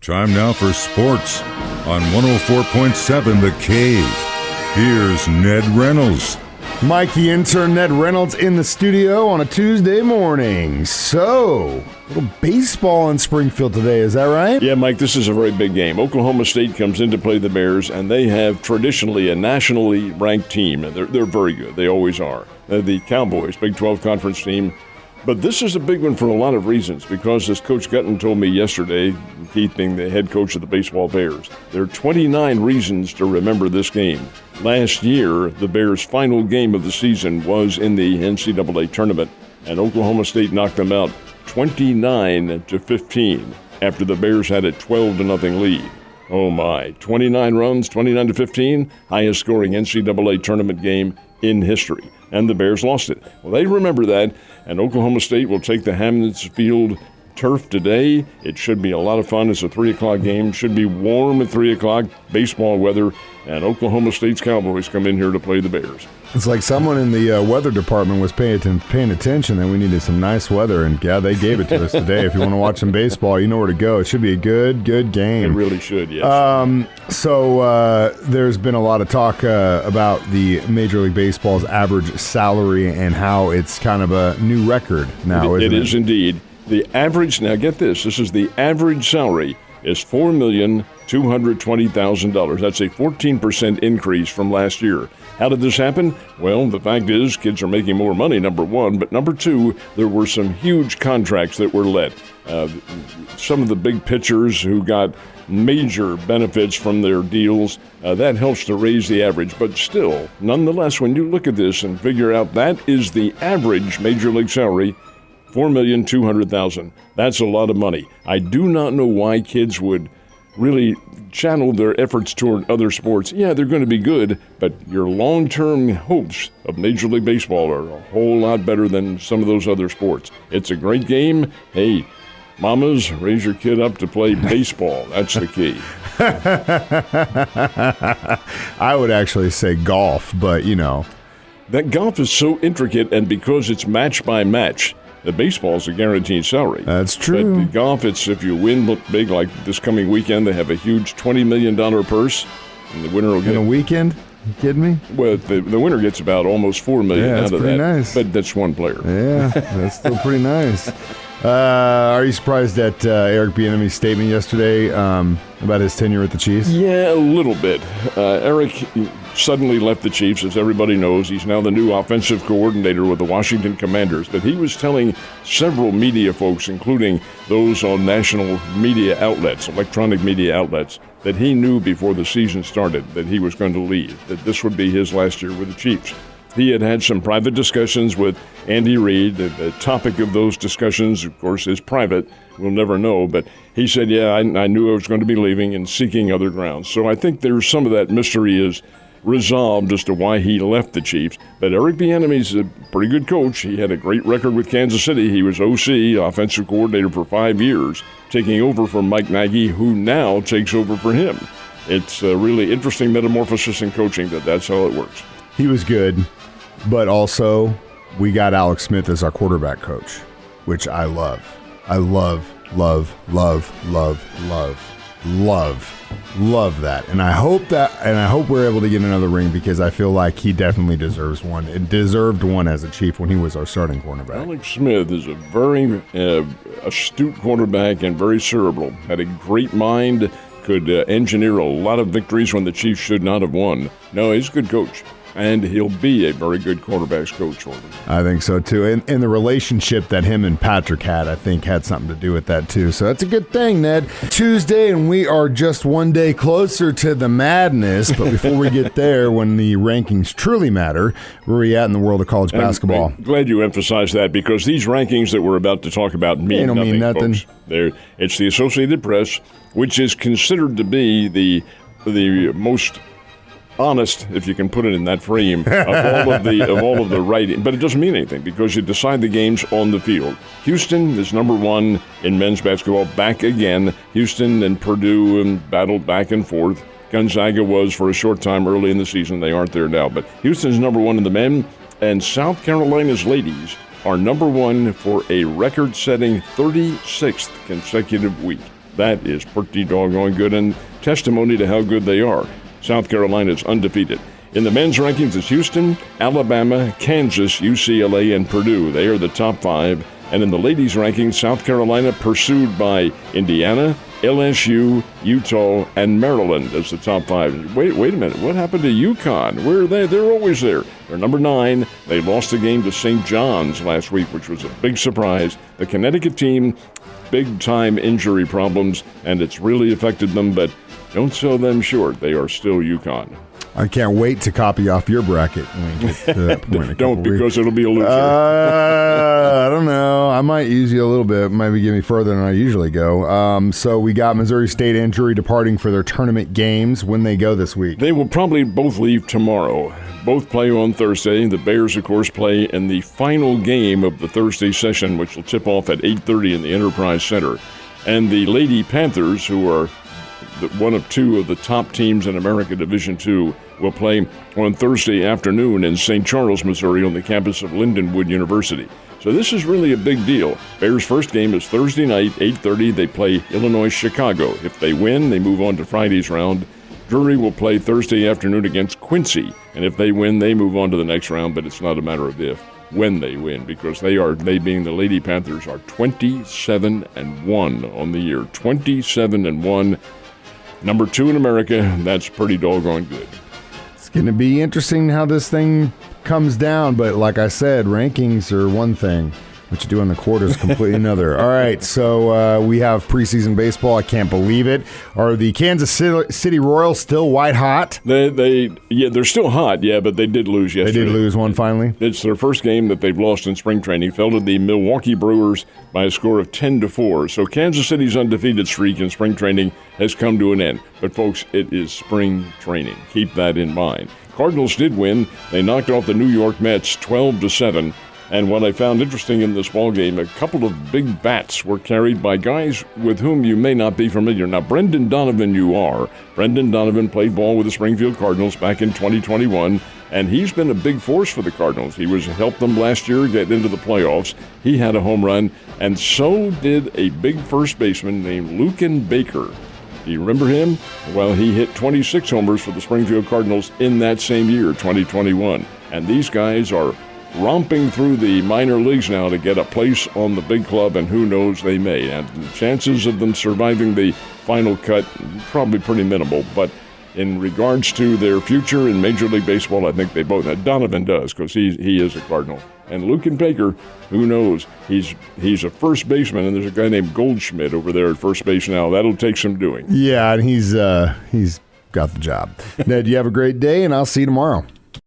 Time now for sports on 104.7 The Cave. Here's Ned Reynolds. Mike, the intern, Ned Reynolds in the studio on a Tuesday morning. So, a little baseball in Springfield today, is that right? Yeah, Mike, this is a very big game. Oklahoma State comes in to play the Bears, and they have traditionally a nationally ranked team. They're very good. They always are. They're the Cowboys, Big 12 conference team. But this is a big one for a lot of reasons, because as Coach Gutton told me yesterday, Keith being the head coach of the baseball Bears, there are 29 reasons to remember this game. Last year, the Bears' final game of the season was in the NCAA tournament, and Oklahoma State knocked them out 29-15 after the Bears had a 12-0 lead. Oh my, 29 runs, 29-15, highest scoring NCAA tournament game in history. And the Bears lost it. Well, they remember that, and Oklahoma State will take the Hammonds Field turf today. It should be a lot of fun. It's a 3 o'clock game. Should be warm at 3 o'clock, baseball weather, and Oklahoma State's Cowboys come in here to play the Bears. It's like someone in the weather department was paying attention that we needed some nice weather, and yeah, they gave it to us today. If you want to watch some baseball, you know where to go. It should be a good game. It really should, yes. So there's been a lot of talk about the Major League Baseball's average salary and how it's kind of a new record now, isn't it? It is indeed. The average, now get this is the average salary is $4,220,000. That's a 14% increase from last year. How did this happen? Well, the fact is kids are making more money, number one, but number two, there were some huge contracts that were let. Some of the big pitchers who got major benefits from their deals, that helps to raise the average. But still, nonetheless, when you look at this and figure out that is the average Major League salary, $4,200,000. That's a lot of money. I do not know why kids would really channel their efforts toward other sports. Yeah, they're going to be good, but your long-term hopes of Major League Baseball are a whole lot better than some of those other sports. It's a great game. Hey, mamas, raise your kid up to play baseball. That's the key. I would actually say golf, but you know. That golf is so intricate, and because it's match by match, the baseball's a guaranteed salary. That's true. But the golf, it's if you win big, like this coming weekend, they have a huge $20 million purse, and the winner will get... In a weekend? You kidding me? Well, the winner gets about almost $4 million out of that. Yeah, that's pretty nice. But that's one player. Yeah, that's still pretty nice. Are you surprised at Eric Bieniemy's statement yesterday about his tenure with the Chiefs? Yeah, a little bit. Eric suddenly left the Chiefs, as everybody knows. He's now the new offensive coordinator with the Washington Commanders. But he was telling several media folks, including those on national media outlets, electronic media outlets, that he knew before the season started that he was going to leave, that this would be his last year with the Chiefs. He had had some private discussions with Andy Reid. The topic of those discussions, of course, is private. We'll never know. But he said, yeah, I knew I was going to be leaving and seeking other grounds. So I think there's some of that mystery is resolved as to why he left the Chiefs. But Eric Bieniemy's a pretty good coach. He had a great record with Kansas City. He was OC, offensive coordinator, for 5 years, taking over from Mike Nagy, who now takes over for him. It's a really interesting metamorphosis in coaching, that's how it works. He was good, but also we got Alex Smith as our quarterback coach, which I love. I love that. And I hope we're able to get another ring, because I feel like he definitely deserves one. It deserved one as a Chief when he was our starting quarterback. Alex Smith is a very astute quarterback and very cerebral. Had a great mind, could engineer a lot of victories when the Chiefs should not have won. No, he's a good coach. And he'll be a very good quarterback's coach for them. I think so, too. And the relationship that him and Patrick had, I think, had something to do with that, too. So that's a good thing, Ned. Tuesday, and we are just one day closer to the madness. But before we get there, when the rankings truly matter, where are we at in the world of college basketball? I'm glad you emphasized that, because these rankings that we're about to talk about mean nothing. Folks. It's the Associated Press, which is considered to be the most honest, if you can put it in that frame, of all of the writing. But it doesn't mean anything, because you decide the games on the field. Houston is number one in men's basketball, back again. Houston and Purdue battled back and forth. Gonzaga was for a short time early in the season. They aren't there now. But Houston's number one in the men, and South Carolina's ladies are number one for a record-setting 36th consecutive week. That is pretty doggone good and testimony to how good they are. South Carolina's undefeated. In the men's rankings, it's Houston, Alabama, Kansas, UCLA, and Purdue. They are the top 5. And in the ladies' rankings, South Carolina pursued by Indiana, LSU, Utah, and Maryland as the top 5. Wait a minute. What happened to UConn? Where are they? They're always there. They're number 9. They lost the game to St. John's last week, which was a big surprise. The Connecticut team, big-time injury problems, and it's really affected them, but don't sell them short. They are still UConn. I can't wait to copy off your bracket when we get to that point. Don't, because it'll be a loser. I don't know. I might use you a little bit. Maybe get me further than I usually go. So we got Missouri State and Drury departing for their tournament games. When they go this week? They will probably both leave tomorrow. Both play on Thursday. The Bears, of course, play in the final game of the Thursday session, which will tip off at 8:30 in the Enterprise Center. And the Lady Panthers, who are one of 2 of the top teams in America Division II, will play on Thursday afternoon in St. Charles, Missouri, on the campus of Lindenwood University. So this is really a big deal. Bears' first game is Thursday night, 8:30. They play Illinois-Chicago. If they win, they move on to Friday's round. Drury will play Thursday afternoon against Quincy, and if they win, they move on to the next round, but it's not a matter of if, when they win, because they being the Lady Panthers, are 27-1 on the year. 27-1. Number 2 in America. That's pretty doggone good. It's going to be interesting how this thing comes down, but like I said, rankings are one thing. What you do in the quarter is completely another. All right, so we have preseason baseball. I can't believe it. Are the Kansas City Royals still white hot? They're still hot, yeah, but they did lose yesterday. They did lose one finally? It's their first game that they've lost in spring training. Fell to the Milwaukee Brewers by a score of 10-4. So Kansas City's undefeated streak in spring training has come to an end. But, folks, it is spring training. Keep that in mind. Cardinals did win. They knocked off the New York Mets 12-7. And what I found interesting in this ballgame, a couple of big bats were carried by guys with whom you may not be familiar. Now, Brendan Donovan you are. Brendan Donovan played ball with the Springfield Cardinals back in 2021, and he's been a big force for the Cardinals. He helped them last year get into the playoffs. He had a home run, and so did a big first baseman named Lucan Baker. Do you remember him? Well, he hit 26 homers for the Springfield Cardinals in that same year, 2021. And these guys are romping through the minor leagues now to get a place on the big club, and who knows, they may. And the chances of them surviving the final cut, probably pretty minimal. But in regards to their future in Major League Baseball, I think they both. Donovan does, because he is a Cardinal. And Lucan Baker, who knows? He's a first baseman, and there's a guy named Goldschmidt over there at first base now. That'll take some doing. Yeah, and he's got the job. Ned, you have a great day, and I'll see you tomorrow.